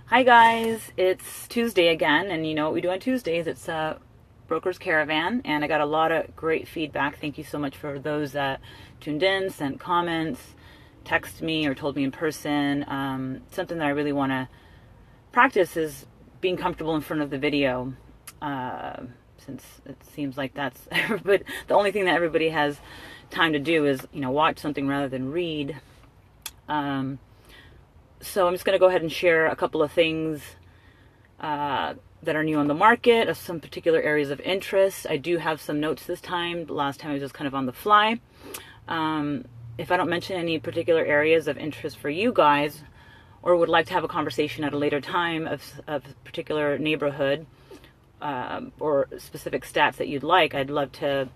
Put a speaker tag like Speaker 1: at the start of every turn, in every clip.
Speaker 1: Hi guys, it's Tuesday again, and you know what we do on Tuesdays? It's Broker's Caravan, and I got a lot of great feedback. Thank you so much for those that tuned in, sent comments, texted me, or told me in person. Something that I really want to practice is being comfortable in front of the video, since it seems like that's but the only thing that everybody has time to do is watch something rather than read. So I'm just going to go ahead and share a couple of things that are new on the market, of some particular areas of interest. I do have some notes this time. Last time I was just kind of on the fly. If I don't mention any particular areas of interest for you guys, or would like to have a conversation at a later time of a particular neighborhood or specific stats that you'd like, I'd love to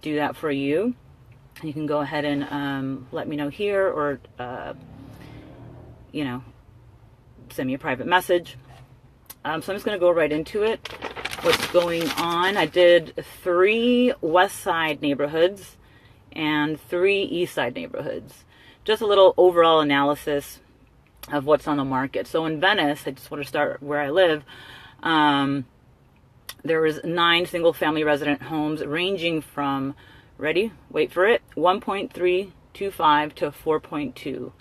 Speaker 1: do that for you. You can go ahead and let me know here, or send me a private message. So I'm just going to go right into it. What's going on? I did 3 Westside neighborhoods and 3 Eastside neighborhoods. Just a little overall analysis of what's on the market. So in Venice, I just want to start where I live. There was 9 single-family resident homes ranging from, ready? Wait for it, 1.325 to 4.2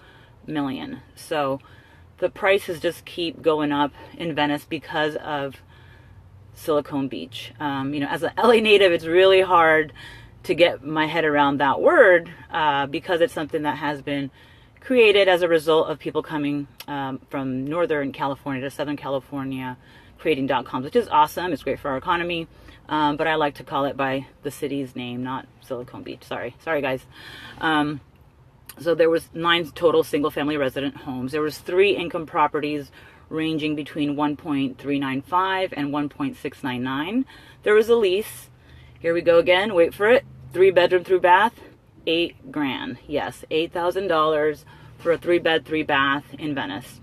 Speaker 1: million. So the prices just keep going up in Venice because of Silicon Beach. As an LA native, it's really hard to get my head around that word because it's something that has been created as a result of people coming from Northern California to Southern California, creating .coms, which is awesome. It's great for our economy. But I like to call it by the city's name, not Silicon Beach. Sorry guys. So there was 9 total single-family resident homes. There was 3 income properties ranging between 1.395 and 1.699. There was a lease. Here we go again. Wait for it. 3-bedroom, 3-bath, $8,000. Yes, $8,000 for a 3-bed, 3-bath in Venice.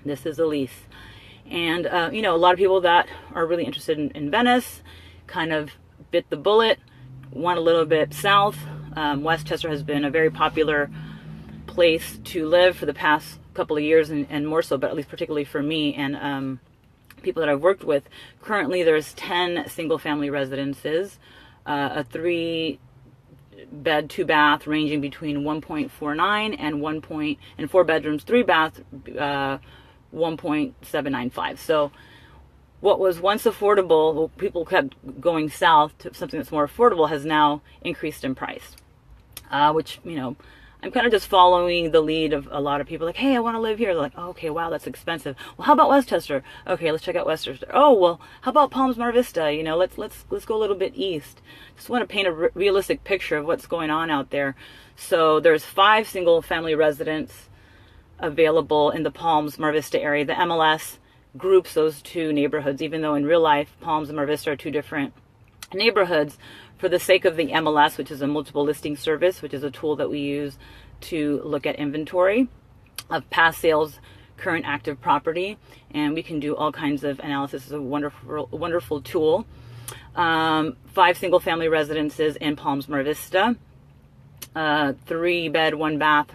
Speaker 1: This is a lease. And a lot of people that are really interested in Venice kind of bit the bullet, went a little bit south. Westchester has been a very popular place to live for the past couple of years, and more so, but at least particularly for me and people that I've worked with. Currently, there's 10 single-family residences, a 3-bed, 2-bath, ranging between 1.49 and 4 bedrooms, 3-bath, 1.795. So what was once affordable, people kept going south to something that's more affordable, has now increased in price. Which, I'm kind of just following the lead of a lot of people. Like, hey, I want to live here. They're like, oh, okay, wow, that's expensive. Well, how about Westchester? Okay, let's check out Westchester. Oh, well, how about Palms Mar Vista? Let's go a little bit east. Just want to paint a realistic picture of what's going on out there. So there's 5 single-family residents available in the Palms Mar Vista area. The MLS groups those 2 neighborhoods, even though in real life Palms and Mar Vista are 2 different neighborhoods. For the sake of the MLS, which is a multiple listing service, which is a tool that we use to look at inventory of past sales, current active property, and we can do all kinds of analysis. It's a wonderful tool. 5 single-family residences in Palms Mar Vista, 3-bed, 1-bath,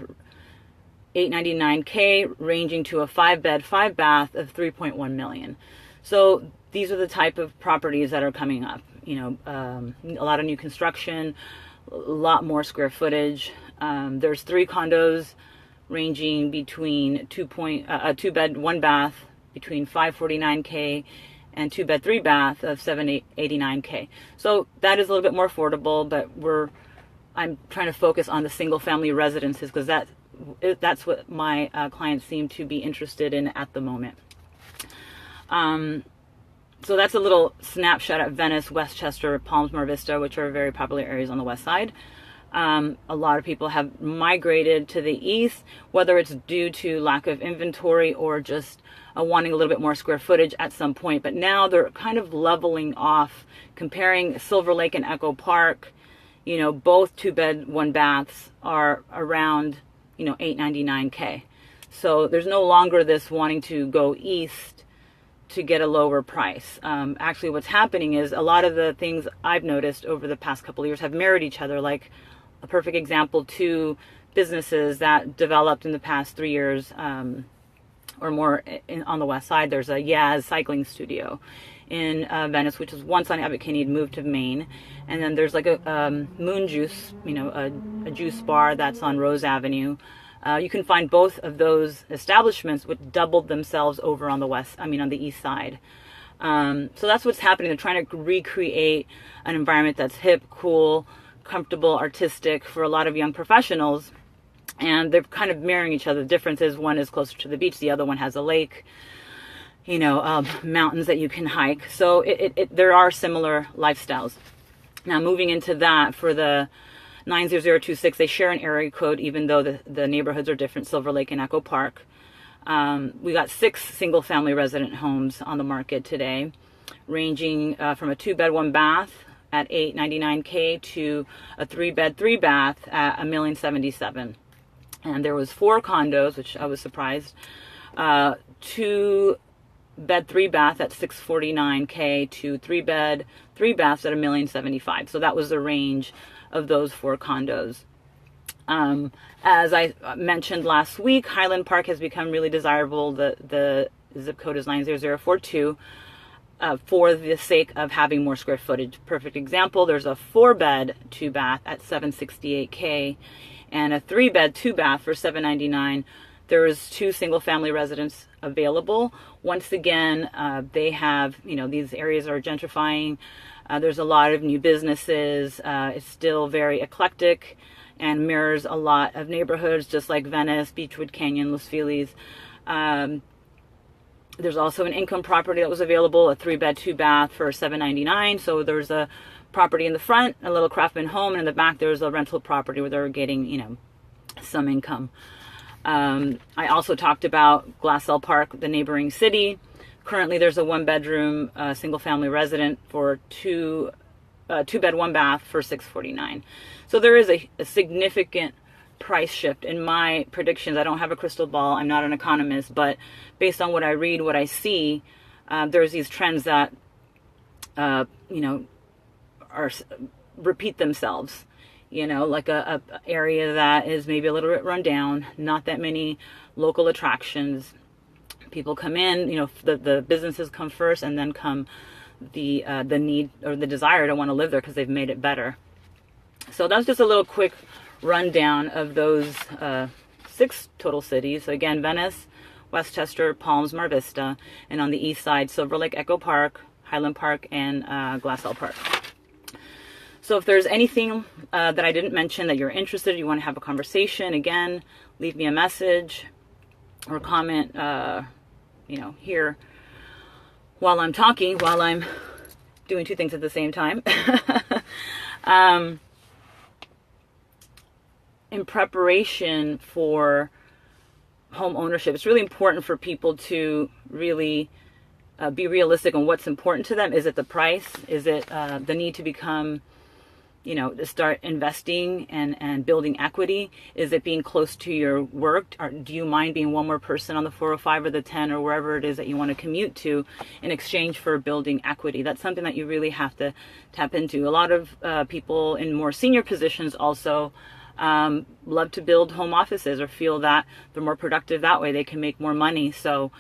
Speaker 1: $899K, ranging to a 5-bed, 5-bath of $3.1 million. So these are the type of properties that are coming up. A lot of new construction, a lot more square footage. There's 3 condos ranging between 2-bed, 1-bath between $549K and 2-bed, 3-bath of $789K. So that is a little bit more affordable, but I'm trying to focus on the single-family residences because that's what my clients seem to be interested in at the moment. So that's a little snapshot at Venice, Westchester, Palms Mar Vista, which are very popular areas on the west side. A lot of people have migrated to the east, whether it's due to lack of inventory or just wanting a little bit more square footage at some point. But now they're kind of leveling off, comparing Silverlake and Echo Park. Both 2-bed, 1-baths are around, $899K. So there's no longer this wanting to go east to get a lower price. Actually, what's happening is a lot of the things I've noticed over the past couple of years have mirrored each other. Like a perfect example, 2 businesses that developed in the past 3 years or more on the west side, there's a Yaz cycling studio in Venice, which is once on Abbot Kinney, moved to Maine. And then there's like a Moon Juice, a juice bar that's on Rose Avenue. You can find both of those establishments which doubled themselves over on on the east side. So that's what's happening. They're trying to recreate an environment that's hip, cool, comfortable, artistic for a lot of young professionals. And they're kind of mirroring each other. The difference is one is closer to the beach, the other one has a lake, mountains that you can hike. So there are similar lifestyles. Now, moving into that, for the 90026, they share an area code, even though the neighborhoods are different, Silverlake and Echo Park. We got 6 single-family resident homes on the market today, ranging from a 2-bed, 1-bath at $899K to a 3-bed, 3-bath at $1,077,000. And there was 4 condos, which I was surprised. 2-bed, 3-bath at $649K to 3-bed, 3-baths at $1,075,000. So that was the range of those 4 condos. As I mentioned last week, Highland Park has become really desirable. The zip code is 90042 for the sake of having more square footage. Perfect example, there's a 4-bed, 2-bath at $768K and a 3-bed, 2-bath for $799. There is 2 single-family residents available. Once again, they have, these areas are gentrifying. There's a lot of new businesses. It's still very eclectic and mirrors a lot of neighborhoods, just like Venice, Beechwood Canyon, Los Feliz. There's also an income property that was available, a 3-bed, 2-bath for $799. So there's a property in the front, a little craftsman home, and in the back there's a rental property where they're getting, some income. I also talked about Glassell Park, the neighboring city. Currently there's a 1-bedroom single-family resident for 2-bed, 1-bath for $649. So there is a significant price shift in my predictions. I don't have a crystal ball. I'm not an economist, but based on what I read, what I see, there's these trends that, repeat themselves. Like a area that is maybe a little bit run down, not that many local attractions. People come in, the businesses come first, and then come the need or the desire to want to live there because they've made it better. So that's just a little quick rundown of those 6 total cities. So again, Venice, Westchester, Palms, Mar Vista, and on the east side, Silverlake, Echo Park, Highland Park, and Glassell Park. So if there's anything that I didn't mention that you're interested, you want to have a conversation, again, leave me a message or comment, here while I'm talking, while I'm doing 2 things at the same time. In preparation for home ownership, it's really important for people to really be realistic on what's important to them. Is it the price? Is it the need to become, to start investing and building equity? Is it being close to your work? Or do you mind being one more person on the 405 or the 10 or wherever it is that you want to commute to in exchange for building equity? That's something that you really have to tap into. A lot of people in more senior positions also love to build home offices or feel that they're more productive that way. They can make more money. So,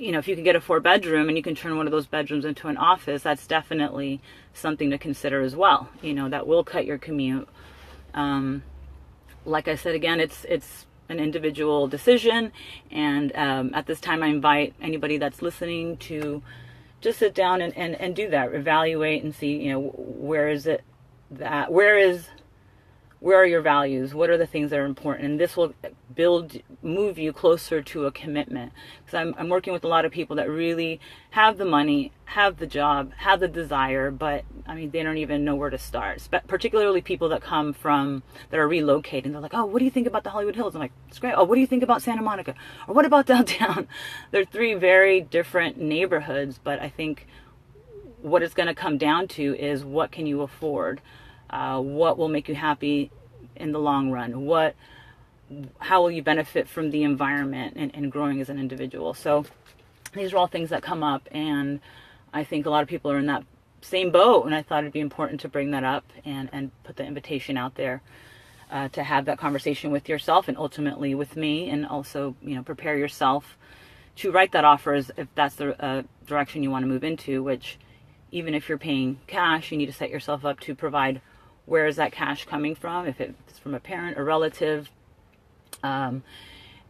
Speaker 1: if you can get a 4-bedroom and you can turn one of those bedrooms into an office, that's definitely something to consider as well. That will cut your commute. Like I said, again, it's an individual decision. And at this time, I invite anybody that's listening to just sit down and do that, evaluate and see, where are your values? What are the things that are important? And this will move you closer to a commitment. Because I'm working with a lot of people that really have the money, have the job, have the desire, but they don't even know where to start. Particularly people that come that are relocating. They're like, oh, what do you think about the Hollywood Hills? I'm like, it's great. Oh, what do you think about Santa Monica? Or what about downtown? They're 3 very different neighborhoods, but I think what it's going to come down to is what can you afford? What will make you happy in the long run? How will you benefit from the environment and growing as an individual? So these are all things that come up, and I think a lot of people are in that same boat, and I thought it'd be important to bring that up and put the invitation out there to have that conversation with yourself and ultimately with me, and also prepare yourself to write that offer if that's the direction you want to move into, which even if you're paying cash, you need to set yourself up to provide where is that cash coming from, if it's from a parent, a relative. And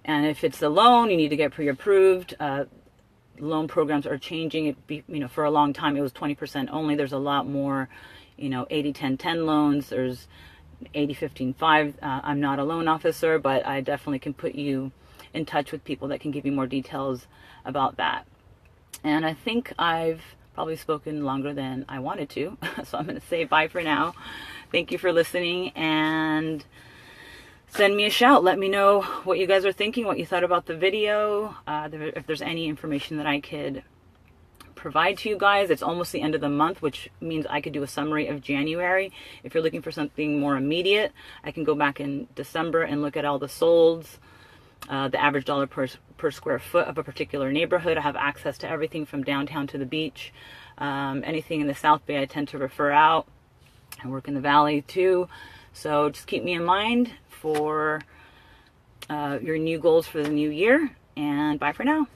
Speaker 1: if it's a loan, you need to get pre-approved. Loan programs are changing. For a long time, it was 20% only. There's a lot more, 80-10-10 loans. There's 80-15-5. I'm not a loan officer, but I definitely can put you in touch with people that can give you more details about that. And I think I've probably spoken longer than I wanted to, so I'm going to say bye for now. Thank you for listening, and send me a shout. Let me know what you guys are thinking, what you thought about the video, if there's any information that I could provide to you guys. It's almost the end of the month, which means I could do a summary of January. If you're looking for something more immediate, I can go back in December and look at all the solds, the average dollar per square foot of a particular neighborhood. I have access to everything from downtown to the beach. Anything in the South Bay I tend to refer out. I work in the Valley too. So just keep me in mind for your new goals for the new year, and bye for now.